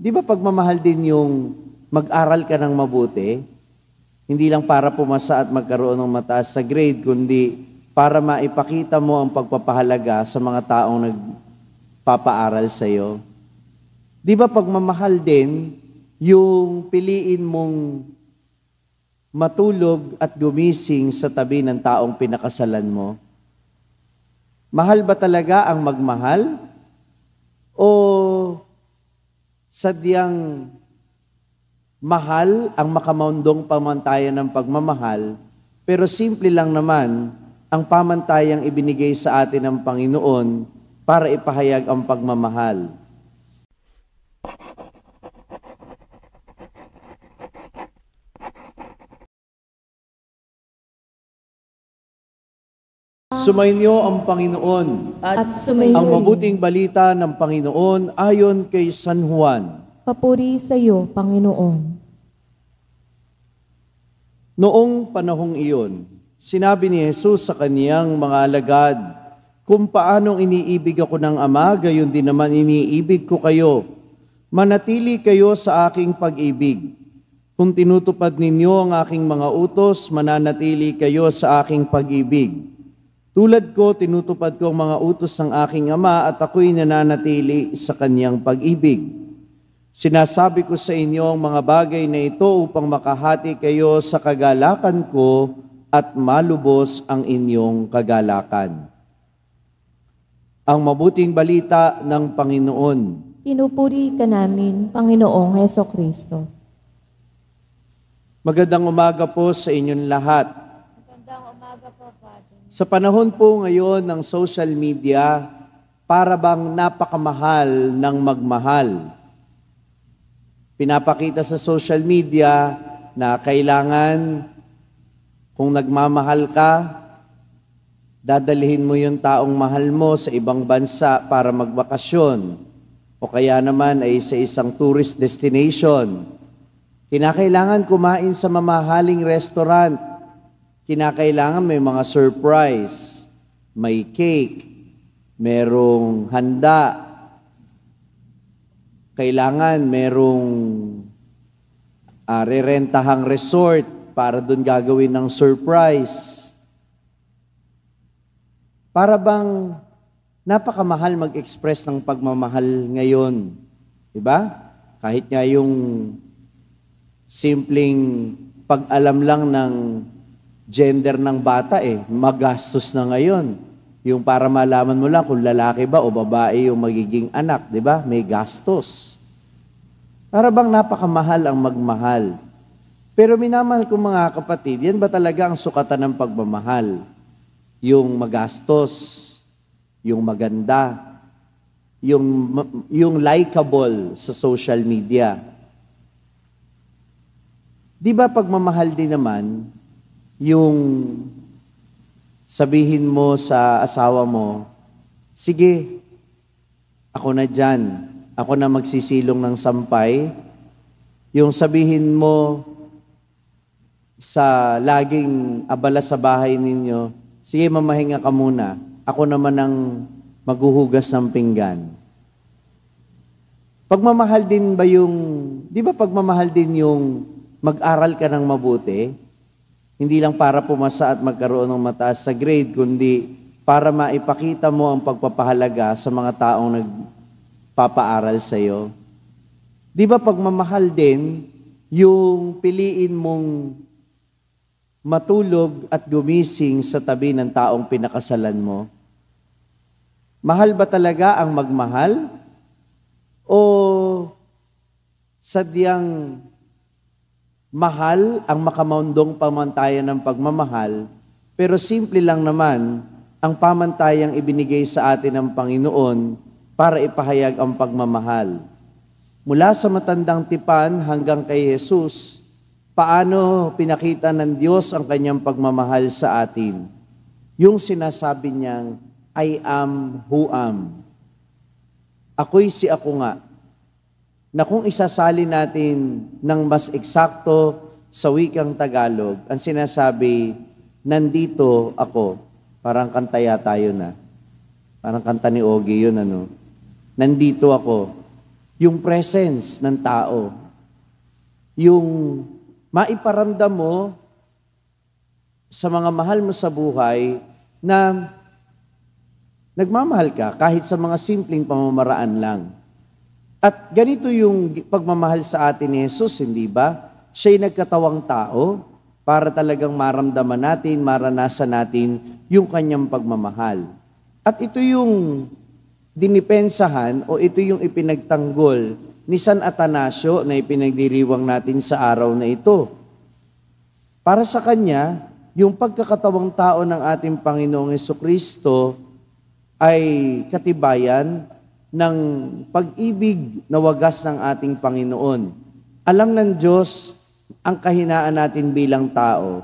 di ba pagmamahal din yung mag-aral ka ng mabuti? Hindi lang para pumasa at magkaroon ng mataas sa grade, kundi para maipakita mo ang pagpapahalaga sa mga taong nagpapaaral sa iyo. Di ba pagmamahal din yung piliin mong matulog at gumising sa tabi ng taong pinakasalan mo? Mahal ba talaga ang magmahal? O sadyang mahal ang makamundong pamantayan ng pagmamahal, pero simple lang naman ang pamantayang ibinigay sa atin ng Panginoon para ipahayag ang pagmamahal. Sumainyo ang Panginoon At sumayo ang mabuting balita ng Panginoon ayon kay San Juan. Papuri sa iyo, Panginoon. Noong panahong iyon, sinabi ni Jesus sa kaniyang mga alagad, "Kung paanong iniibig ako ng Ama, gayon din naman iniibig ko kayo. Manatili kayo sa aking pag-ibig. Kung tinutupad ninyo ang aking mga utos, mananatili kayo sa aking pag-ibig. Tulad ko, tinutupad ko ang mga utos ng aking Ama at ako'y nananatili sa kaniyang pag-ibig. Sinasabi ko sa inyo ang mga bagay na ito upang makahati kayo sa kagalakan ko at malubos ang inyong kagalakan." Ang mabuting balita ng Panginoon. Pinupuri ka namin, Panginoong Hesukristo. Magandang umaga po sa inyong lahat. Magandang umaga po, Father. Sa panahon po ngayon ng social media, para bang napakamahal ng magmahal. Pinapakita sa social media na kailangan, kung nagmamahal ka, dadalhin mo yung taong mahal mo sa ibang bansa para magbakasyon. O kaya naman ay sa isang tourist destination. Kinakailangan kumain sa mamahaling restaurant. Kinakailangan may mga surprise, may cake, merong handa, kailangan merong rerentahang resort para doon gagawin ng surprise. Para bang napakamahal mag-express ng pagmamahal ngayon. Diba? Kahit nga yung simpleng pag-alam lang ng gender ng bata magastos na ngayon. Yung para malaman mo lang kung lalaki ba o babae yung magiging anak, di ba? May gastos. Para bang napakamahal ang magmahal. Pero minamahal ko mga kapatid, yan ba talaga ang sukatan ng pagmamahal? Yung magastos, yung maganda, yung likable sa social media. Di ba pagmamahal din naman, yung sabihin mo sa asawa mo, "Sige, ako na dyan. Ako na magsisilong ng sampay." Yung sabihin mo sa laging abala sa bahay ninyo, "Sige, mamahinga ka muna. Ako naman ang maghuhugas ng pinggan." Pagmamahal din ba yung, di ba pagmamahal din yung mag-aral ka ng mabuti? Hindi lang para pumasa at magkaroon ng mataas sa grade, kundi para maipakita mo ang pagpapahalaga sa mga taong nagpapaaral sa iyo. Di ba pagmamahal din yung piliin mong matulog at gumising sa tabi ng taong pinakasalan mo? Mahal ba talaga ang magmahal? O sadyang mahal ang makamundong pamantayan ng pagmamahal, pero simple lang naman ang pamantayang ibinigay sa atin ng Panginoon para ipahayag ang pagmamahal. Mula sa matandang tipan hanggang kay Jesus, paano pinakita ng Diyos ang kanyang pagmamahal sa atin? Yung sinasabi niyang, "I am who am." Ako'y si ako nga. Na kung isasali natin ng mas eksakto sa wikang Tagalog, ang sinasabi, "Nandito ako." Parang kanta yata yun Parang kanta ni Ogie yun Nandito ako. yung presence ng tao, yung maiparamdam mo sa mga mahal mo sa buhay na nagmamahal ka kahit sa mga simpleng pamamaraan lang. At ganito yung pagmamahal sa atin ni Jesus, hindi ba? Siya'y nagkatawang tao para talagang maramdaman natin, maranasan natin yung kanyang pagmamahal. At ito yung dinipensahan o ito yung ipinagtanggol ni San Atanasio na ipinagdiriwang natin sa araw na ito. Para sa kanya, yung pagkakatawang tao ng ating Panginoong Jesucristo ay katibayan ng pag-ibig na wagas ng ating Panginoon. Alam ng Diyos ang kahinaan natin bilang tao,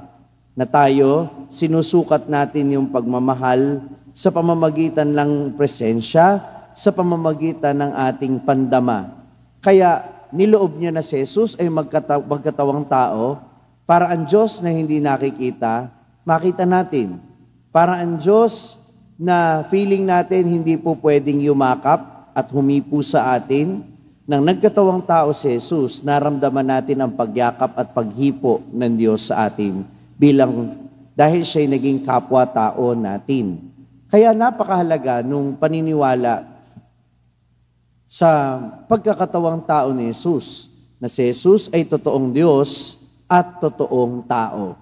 na tayo, sinusukat natin yung pagmamahal sa pamamagitan ng presensya, sa pamamagitan ng ating pandama. Kaya niloob niya na si Jesus ay magkatawang tao para ang Diyos na hindi nakikita, makita natin. Para ang Diyos na feeling natin hindi po pwedeng yumakap at humipo sa atin, nang nagkatawang tao si Jesus, naramdaman natin ang pagyakap at paghipo ng Diyos sa atin dahil siya'y naging kapwa-tao natin. Kaya napakahalaga nung paniniwala sa pagkakatawang tao ni Jesus, na si Jesus ay totoong Diyos at totoong tao.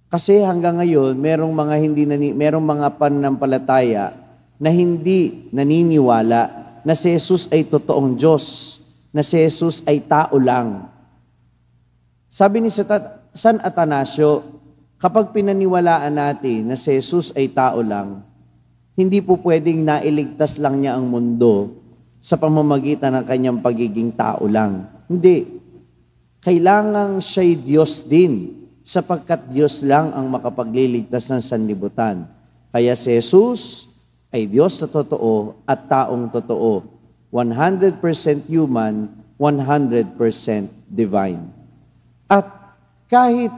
Kasi hanggang ngayon, merong mga pananampalataya na hindi naniniwala na si Jesus ay totoong Diyos, na si Jesus ay tao lang. Sabi ni San Atanasio, kapag pinaniwalaan natin na si Jesus ay tao lang, hindi po pwedeng nailigtas lang niya ang mundo sa pamamagitan ng kanyang pagiging tao lang. Hindi. Kailangang siya'y Diyos din, sapagkat Diyos lang ang makapagliligtas ng sanlibutan. Kaya si Jesus ay Diyos na totoo at taong totoo. 100% human, 100% divine. At kahit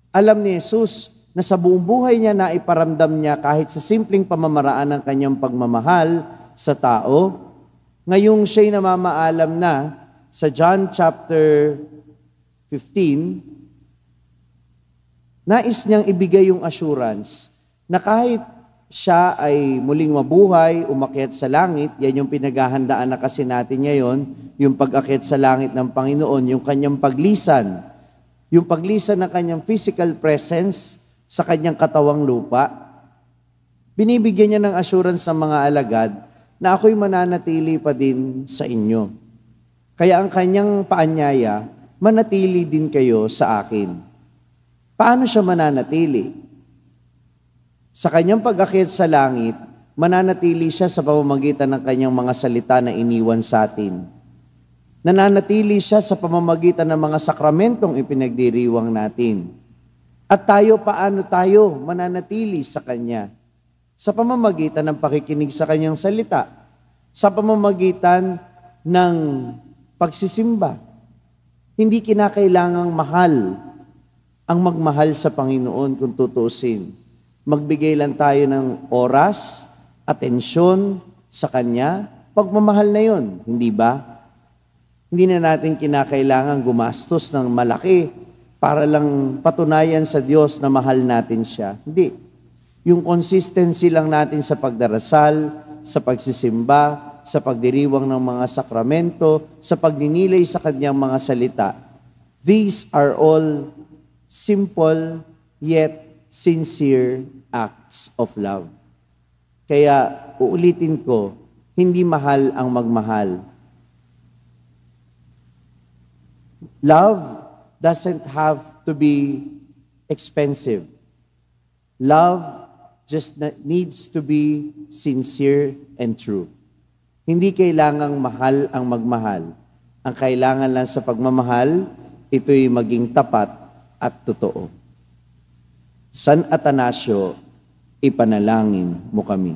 alam ni Jesus na sa buong buhay niya na iparamdam niya kahit sa simpleng pamamaraan ng kanyang pagmamahal sa tao, ngayong siya'y namamaalam na sa John chapter 15, nais niyang ibigay yung assurance na kahit siya ay muling mabuhay, umakyat sa langit, yan yung pinaghahandaan na kasi natin ngayon, yung pag-akyat sa langit ng Panginoon, yung kanyang paglisan ng kanyang physical presence sa kanyang katawang lupa. Binibigyan niya ng assurance sa mga alagad na ako'y mananatili pa din sa inyo. Kaya ang kanyang paanyaya, manatili din kayo sa akin. Paano siya mananatili? Sa kanyang pag-akyat sa langit, mananatili siya sa pamamagitan ng kanyang mga salita na iniwan sa atin. Nananatili siya sa pamamagitan ng mga sakramentong ipinagdiriwang natin. At paano tayo mananatili sa Kanya? Sa pamamagitan ng pakikinig sa Kanyang salita, sa pamamagitan ng pagsisimba. Hindi kinakailangang mahal ang magmahal sa Panginoon kung tutusin. Magbigay lang tayo ng oras, atensyon sa Kanya, pagmamahal na yon, hindi ba? Hindi na natin kinakailangan gumastos ng malaki para lang patunayan sa Diyos na mahal natin siya. Hindi. Yung consistency lang natin sa pagdarasal, sa pagsisimba, sa pagdiriwang ng mga sakramento, sa pagninilay sa Kanyang mga salita. These are all simple yet sincere acts of love. Kaya uulitin ko, hindi mahal ang magmahal. Love doesn't have to be expensive. Love just needs to be sincere and true. Hindi kailangang mahal ang magmahal. Ang kailangan lang sa pagmamahal, ito'y maging tapat at totoo. San Atanasio, ipanalangin mo kami.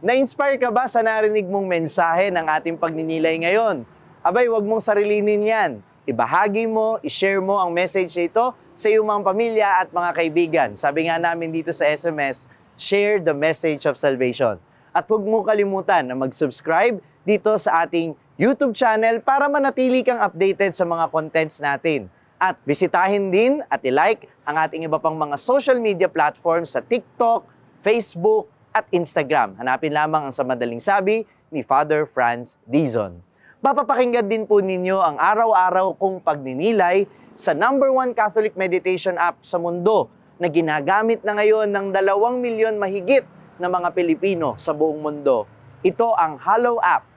Na-inspire ka ba sa narinig mong mensahe ng ating pagninilay ngayon? Abay, wag mong sarilinin yan. Ibahagi mo, ishare mo ang message ito sa iyong mga pamilya at mga kaibigan. Sabi nga namin dito sa SMS, share the message of salvation. At huwag mo kalimutan na mag-subscribe dito sa ating YouTube channel para manatili kang updated sa mga contents natin. At bisitahin din at i-like ang ating iba pang mga social media platforms sa TikTok, Facebook, at Instagram. Hanapin lamang ang Sa Madaling Sabi ni Father Franz Dizon. Mapapakinggan din po ninyo ang araw-araw kong pagninilay sa #1 Catholic meditation app sa mundo na ginagamit na ngayon ng 2 milyon mahigit na mga Pilipino sa buong mundo. Ito ang Hallow app.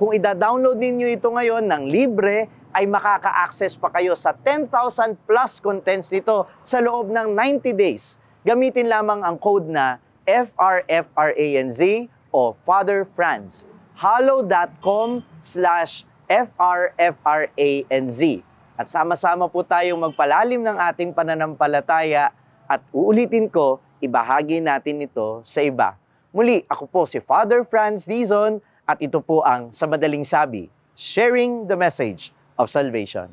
Kung ida-download ninyo ito ngayon ng libre, ay makaka-access pa kayo sa 10,000 plus contents nito sa loob ng 90 days. Gamitin lamang ang code na FRFRANZ o Father Franz. hallow.com/FRFRANZ. At sama-sama po tayong magpalalim ng ating pananampalataya at uulitin ko, ibahagi natin ito sa iba. Muli, ako po si Father Franz Dizon at ito po ang Sa Madaling Sabi, sharing the message of salvation.